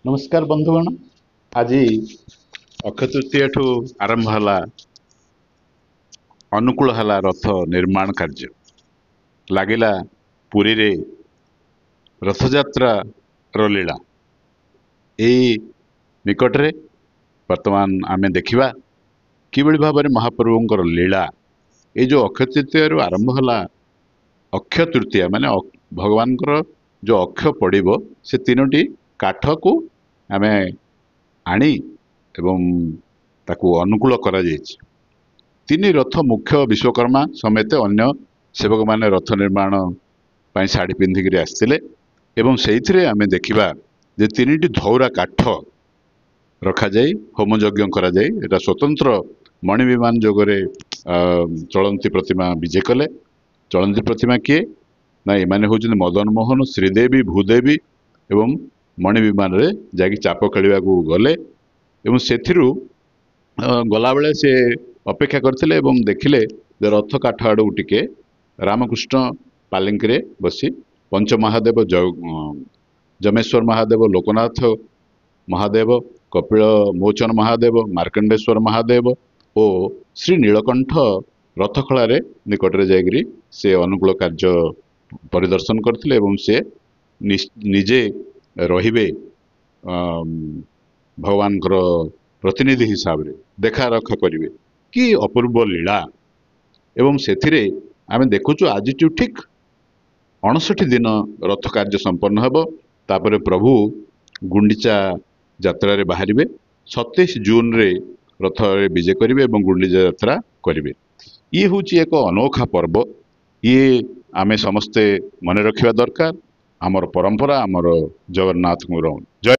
नमस्कार बंधुगण। आज अक्षय तृतीय ठू आरंभ हला अनुकूल हला रथ निर्माण कार्य लागिला पुरी रे रथयात्रा लीला यही निकट रे वर्तमान आमे देखिबा किबळी भाबरे महाप्रभुंकर लीला ये जो अक्षय तृतीय रु आरंभ हला अक्षय तृतीया माने भगवान जो अक्षय पड़िबो से तीनोटी काठ को आमे आनी एवं ताकू अनुकूल करा जायछि। तीन रथ मुख्य विश्वकर्मा समेत अन्य सेवक माने रथ निर्माण पाई साड़ी पिंधिक आसते एवं से आमे देखिबा जे तीनिटी धौरा काठ रखा जाए होम यज्ञ करा जाए। एटा स्वतंत्र मणि विमान जोगरे चलंती प्रतिमा विजय कले। चलंती प्रतिमा किए ना एमाने होउछन मदन मोहन श्रीदेवी भूदेवी एवं मणि विमान रे जाकी चाप खेलिबा को गले एवं सेथिरु गला बेले से अपेक्षा करथिले एवं देखिले जे रथ काठ आडू टिके रामकृष्ण पालिंक रे बसी पंच महादेव जमेश्वर महादेव लोकनाथ महादेव कपिल मोचन महादेव मार्कंडेश्वर महादेव और श्री नीलकंठ रथखला रे निकट रे जायगिरी से अनुकूल कार्य परिदर्शन करथिले एवं से निजे रहिबे भगवान प्रतिनिधि हिसाब रे देखा रखा करिवे कि अपूर्व लीला। एवं सेथिरे आमे देखुचु आज ठीक 59 दिन रथ कार्य संपन्न हेबो। तापरे प्रभु गुंडीचा यात्रा रे बाहरिबे 27 जून रे रथ रे विजय करिवे एवं गुंडीचा यात्रा करिवे। ये होची एक अनोखा पर्व। ये आमे समस्ते मने रखिबा दरकार। आमर परंपरा आमर जगन्नाथ जय।